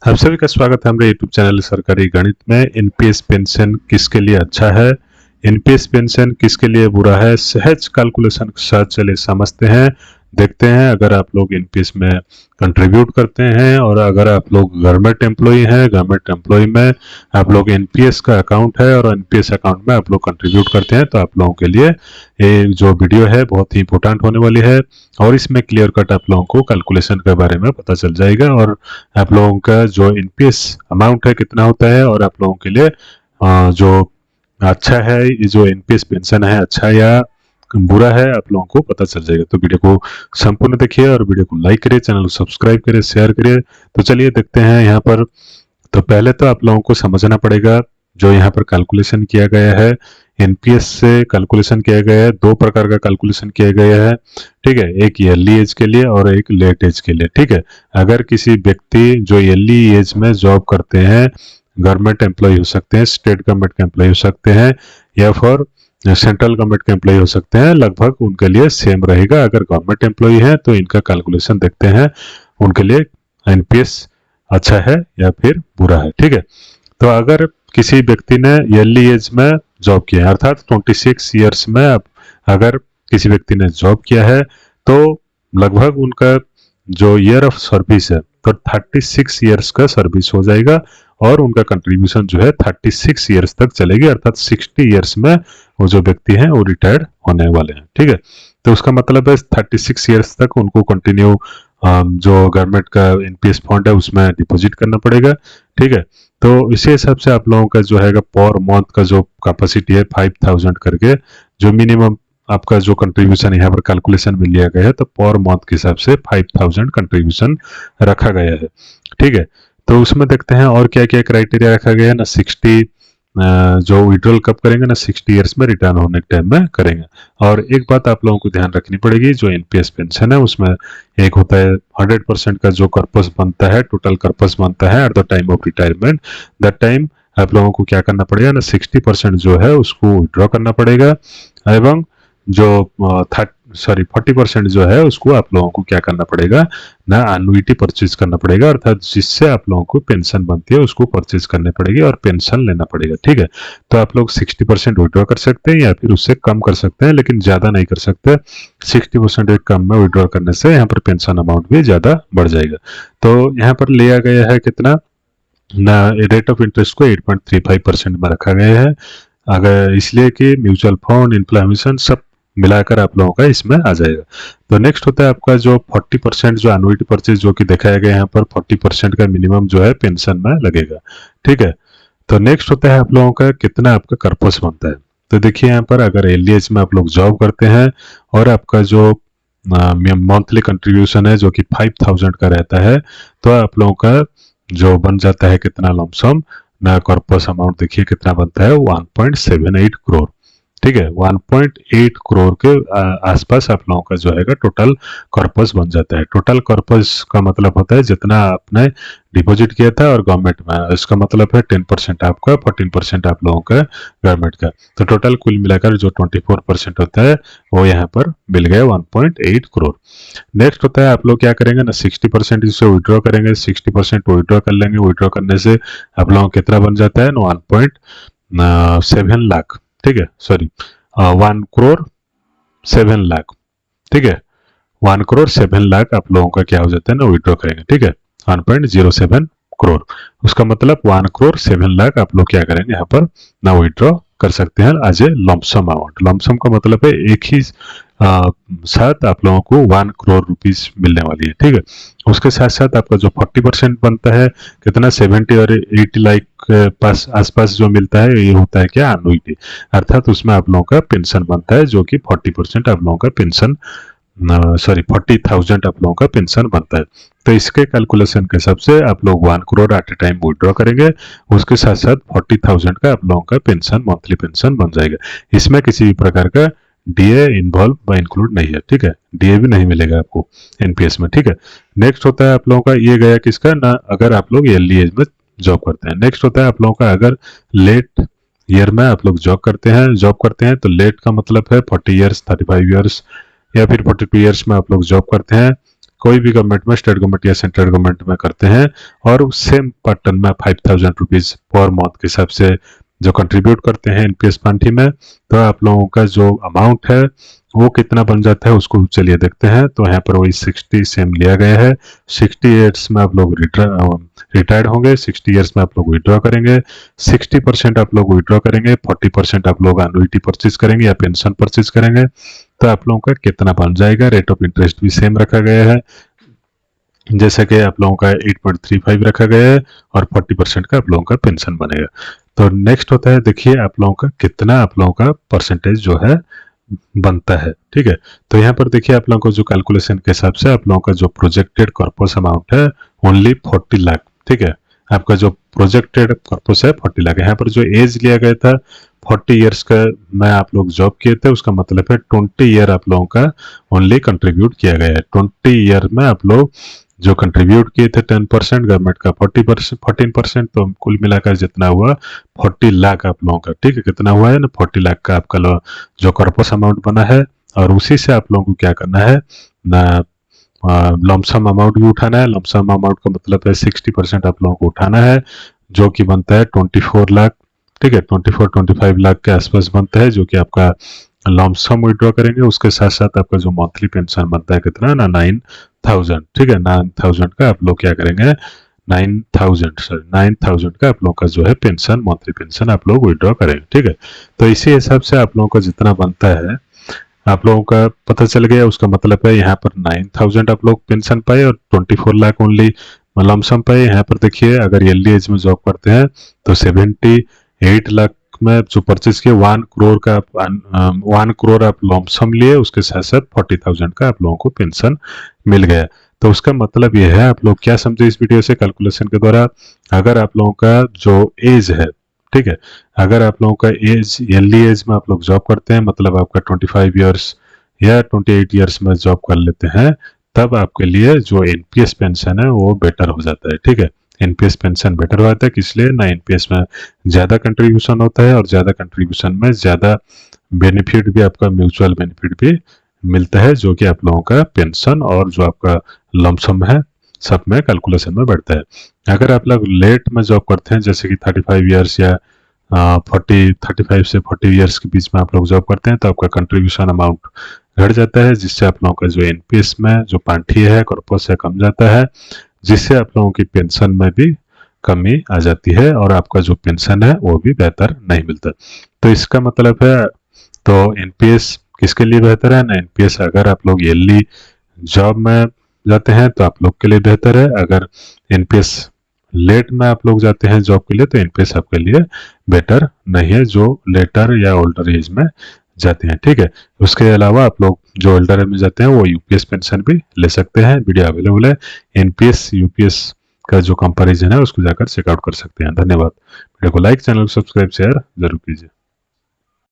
आप सभी का स्वागत है हमारे यूट्यूब चैनल सरकारी गणित में। एनपीएस पेंशन किसके लिए अच्छा है, एनपीएस पेंशन किसके लिए बुरा है, सहज कैलकुलेशन के साथ चलिए समझते हैं, देखते हैं। अगर आप लोग एनपीएस में कंट्रीब्यूट करते हैं और अगर आप लोग गवर्नमेंट एम्प्लॉई हैं, गवर्नमेंट एम्प्लॉई में आप लोग एनपीएस का अकाउंट है और एनपीएस अकाउंट में आप लोग कंट्रीब्यूट करते हैं, तो आप लोगों के लिए ये जो वीडियो है बहुत ही इंपॉर्टेंट होने वाली है। और इसमें क्लियर कट आप लोगों को कैलकुलेशन के बारे में पता चल जाएगा और आप लोगों का जो एनपीएस अमाउंट है कितना होता है और आप लोगों के लिए जो अच्छा है, ये जो एनपीएस पेंशन है अच्छा या बुरा है, आप लोगों को पता चल जाएगा। तो वीडियो को संपूर्ण देखिए और वीडियो को लाइक करिए, चैनल को सब्सक्राइब करिए, शेयर करिए। तो चलिए देखते हैं यहाँ पर। तो पहले तो आप लोगों को समझना पड़ेगा जो यहाँ पर कैलकुलेशन किया गया है, एनपीएस से कैलकुलेशन किया गया है। दो प्रकार का कैलकुलेशन किया गया है, ठीक है, एक ईयरली एज के लिए और एक लेट एज के लिए, ठीक है। अगर किसी व्यक्ति जो ईयरली एज में जॉब करते हैं, गवर्नमेंट एम्प्लॉय हो सकते हैं, स्टेट गवर्नमेंट के एम्प्लॉय हो सकते हैं या फिर सेंट्रल गवर्नमेंट के एम्प्लॉय हो सकते हैं, लगभग उनके लिए सेम रहेगा। अगर गवर्नमेंट एम्प्लॉय है तो इनका कैलकुलेशन देखते हैं, उनके लिए एनपीएस अच्छा है या फिर बुरा है, ठीक है। तो अगर किसी व्यक्ति ने ईयरली एज में जॉब किया है, अर्थात 26 ईयर्स में अगर किसी व्यक्ति ने जॉब किया है, तो लगभग उनका जो ईयर ऑफ सर्विस है तो 36 ईयर्स का सर्विस हो जाएगा और उनका कंट्रीब्यूशन जो है 36 ईयर्स तक चलेगी, अर्थात 60 ईयर्स में वो जो व्यक्ति हैं वो रिटायर्ड होने वाले हैं, ठीक है। तो उसका मतलब है 36 ईयर्स तक उनको कंटिन्यू जो गवर्नमेंट का एनपीएस फंड है उसमें डिपॉजिट करना पड़ेगा, ठीक है। तो इसी हिसाब से आप लोगों का जो है पर मंथ का जो कैपेसिटी है 5000 करके, जो मिनिमम आपका जो कंट्रीब्यूशन यहाँ पर कैलकुलेशन में लिया गया है, तो पर मंथ के हिसाब से 5000 कंट्रीब्यूशन रखा गया है, ठीक है। तो उसमें देखते हैं और क्या क्या क्राइटेरिया रखा गया है ना। 60 जो विड्रॉल कब करेंगे ना, 60 ईयर्स में रिटर्न होने के टाइम में करेंगे। और एक बात आप लोगों को ध्यान रखनी पड़ेगी, जो एनपीएस पेंशन है उसमें एक होता है 100% का जो कर्पस बनता है, टोटल कर्पस बनता है at the time of retirement. That time आप लोगों को क्या करना पड़ेगा ना, 60% जो है उसको विड्रॉ करना पड़ेगा एवं जो 40% जो है उसको आप लोगों को क्या करना पड़ेगा ना, एनुइटी परचेज करना पड़ेगा, अर्थात जिससे आप लोगों को पेंशन बनती है उसको परचेज करने पड़ेगी और पेंशन लेना पड़ेगा, ठीक है। तो आप लोग 60% विड्रॉ कर सकते हैं या फिर उससे कम कर सकते हैं, लेकिन ज्यादा नहीं कर सकते। 60% कम में विड्रॉ करने से यहाँ पर पेंशन अमाउंट भी ज्यादा बढ़ जाएगा। तो यहाँ पर लिया गया है कितना ना, रेट ऑफ इंटरेस्ट को 8.35% में रखा गया है, अगर इसलिए कि म्यूचुअल फंड, इन्फ्लेमेशन सब मिलाकर आप लोगों का इसमें आ जाएगा। तो नेक्स्ट होता है आपका जो 40% जो एनुइटी परचेज जो कि दिखाया गया यहाँ पर 40% का मिनिमम जो है पेंशन में लगेगा, ठीक है। तो नेक्स्ट होता है आप लोगों का कितना आपका कर्पस बनता है। तो देखिए यहाँ पर अगर एलडीएच में आप लोग जॉब करते हैं और आपका जो मंथली कंट्रीब्यूशन है जो कि 5000 का रहता है, तो आप लोगों का जो बन जाता है कितना लमसम ना, कॉर्पस अमाउंट देखिए कितना बनता है 1.78 करोड़, ठीक है। 1.8 करोड़ के आसपास आप लोगों का जो है टोटल कॉर्पस बन जाता है। टोटल कॉर्पस का मतलब होता है जितना आपने डिपॉजिट किया था और गवर्नमेंट में, इसका मतलब है 10% आपका, 14% आप लोगों का गवर्नमेंट का। तो टोटल कुल मिलाकर जो 24% होता है वो यहाँ पर मिल गया 1.8 करोड़। नेक्स्ट होता है आप लोग क्या करेंगे ना, 60% इससे विड्रॉ करेंगे, 60% विड्रॉ कर लेंगे। विड्रॉ करने से आप लोगों को कितना बन जाता है ना, 1.7 लाख, ठीक है, सॉरी 1 करोड़ 7 लाख, ठीक है। 1 करोड़ 7 लाख आप लोगों का क्या हो जाता है ना, विड्रॉ करेंगे, ठीक है, 1.07 करोड़। उसका मतलब 1 करोड़ 7 लाख आप लोग क्या करेंगे यहाँ पर ना, विड्रॉ कर सकते हैं as a lump sum amount. Lump sum का मतलब है एक ही साथ आप लोगों को 1 करोड़ रुपीस मिलने वाली है, ठीक है। उसके साथ साथ आपका जो 40% बनता है कितना, 70 और 80 लाख पास आसपास जो मिलता है, ये होता है क्या, एनुइटी, अर्थात उसमें आप लोगों का पेंशन बनता है जो कि 40% आप लोगों का पेंशन, सॉरी 40,000 आप लोगों का पेंशन बनता है। तो इसके कैलकुलेशन के हिसाब से आप लोग 1 crore at a time withdraw करेंगे, उसके साथ साथ 40,000 का आप लोगों का पेंशन, मंथली पेंशन बन जाएगा। इसमें किसी भी प्रकार का डीए इन्वॉल्व व इंक्लूड नहीं है, ठीक है, डीए भी नहीं मिलेगा आपको एनपीएस में, ठीक है। नेक्स्ट होता है आप लोगों का, ये गया किसका ना, अगर आप लोग ईयरली एज में जॉब करते हैं। नेक्स्ट होता है आप लोगों का अगर लेट ईयर में आप लोग जॉब करते हैं तो लेट का मतलब है 40 ईयर्स, 35 ईयर्स या फिर 42 ईयर्स में आप लोग जॉब करते हैं। कोई भी गवर्नमेंट में, स्टेट गवर्नमेंट या सेंट्रल गवर्नमेंट में करते हैं और सेम पैटर्न में 5000 रुपीज पर मंथ के हिसाब से जो कंट्रीब्यूट करते हैं एनपीएस पार्टी में, तो आप लोगों का जो अमाउंट है वो कितना बन जाता है उसको चलिए देखते हैं। तो यहाँ पर वही 60 सेम लिया गया है। 60 ईयर्स में आप लोग रिटायर्ड होंगे, 60 ईयर्स में आप लोग विड्रॉ करेंगे, 60% आप लोग विड्रॉ करेंगे, 40% आप लोग एनुइटी परचेज करेंगे या पेंशन परचेज करेंगे, तो आप लोगों का कितना बन जाएगा। रेट ऑफ इंटरेस्ट भी सेम रखा गया है, जैसे कि आप लोगों का 8.35 रखा गया है और 40% का आप लोगों का पेंशन बनेगा। तो नेक्स्ट होता है, देखिए आप लोगों का कितना आप लोगों का परसेंटेज जो है बनता है। ठीक है, तो यहाँ पर देखिए आप लोगों को जो कैलकुलेशन के हिसाब से आप लोगों का जो प्रोजेक्टेड कॉर्पस अमाउंट है ओनली 40 लाख। ठीक है, आपका जो प्रोजेक्टेड कॉर्पस है 40 लाख। यहाँ पर जो एज लिया गया था 40 ईयर्स का में आप लोग जॉब किए थे, उसका मतलब है 20 ईयर आप लोगों का ओनली कंट्रीब्यूट किया गया है। 20 ईयर में आप लोग जो कंट्रीब्यूट किए थे 10%, गवर्नमेंट का 14%, तो कुल मिलाकर जितना हुआ 40 लाख आप लोगों का। ठीक है, कितना हुआ है ना, 40 लाख का आपका जो कॉर्पस अमाउंट बना है, और उसी से आप लोगों को क्या करना है ना, लमसम अमाउंट भी उठाना है। लमसम अमाउंट का मतलब है 60% आप लोगों को उठाना है, जो कि बनता है 24 लाख। ठीक है, 24-25 लाख के आसपास बनता है, जो कि आपका लमसम विड्रॉ करेंगे। उसके साथ साथ आपका जो मंथली पेंशन बनता है कितना ना, 9000। ठीक है, 9000 का आप लोग क्या करेंगे, 9000 का आप लोग का जो है पेंशन, मंथली पेंशन आप लोग विड्रॉ करेंगे। ठीक है, तो इसी हिसाब से आप लोगों का जितना बनता है आप लोगों का पता चल गया। उसका मतलब है यहाँ पर 9000 आप लोग पेंशन पाए और 24 लाख ओनली लमसम पाए। यहाँ पर देखिए अगर अर्ली एज में जॉब करते हैं तो 78 लाख में जो परचेज किए 1 करोड़ का 1 करोड़ आप लमसम लिए, उसके साथ साथ 40,000 का आप लोगों को पेंशन मिल गया। तो उसका मतलब यह है, आप लोग क्या समझे इस वीडियो से कैलकुलेशन के द्वारा, अगर आप लोगों का जो एज है, ठीक है, अगर आप लोगों का एज अर्ली एज में आप लोग जॉब करते हैं, मतलब आपका 25 ईयर्स या 28 ईयर्स में जॉब कर लेते हैं, तब आपके लिए जो एनपीएस पेंशन है वो बेटर हो जाता है। ठीक है, एनपीएस पेंशन बेटर हो जाता है, इसलिए ना एनपीएस में ज़्यादा कंट्रीब्यूशन होता है और ज़्यादा कंट्रीब्यूशन में ज़्यादा बेनिफिट भी, आपका म्यूचुअल बेनिफिट भी मिलता है, जो कि आप लोगों का पेंशन और जो आपका लमसम है सब में कैलकुलेशन में बढ़ता है। अगर आप लोग लेट में जॉब करते हैं, जैसे कि 35 ईयर्स या 35 से 40 ईयर्स के बीच में आप लोग जॉब करते हैं, तो आपका कंट्रीब्यूशन अमाउंट घट जाता है, जिससे आप लोगों का जो एनपीएस में जो पांठी है, कॉर्पस है, कम जाता है, जिससे आप लोगों की पेंशन में भी कमी आ जाती है और आपका जो पेंशन है वो भी बेहतर नहीं मिलता। तो इसका मतलब है, तो एनपीएस किसके लिए बेहतर है ना, एनपीएस अगर आप लोग अर्ली जॉब में जाते हैं तो आप लोग के लिए बेहतर है। अगर एनपीएस लेट में आप लोग जाते हैं जॉब के लिए, तो एनपीएस आपके लिए बेटर नहीं है, जो लेटर या ओल्डर एज में जाते हैं। ठीक है, उसके अलावा आप लोग जो ओल्डर एज में जाते हैं वो यूपीएस पेंशन भी ले सकते हैं। वीडियो अवेलेबल है, एनपीएस यूपीएस का जो कंपैरिजन है उसको जाकर चेकआउट कर सकते हैं। धन्यवाद। वीडियो को लाइक, चैनल को सब्सक्राइब, शेयर जरूर कीजिए।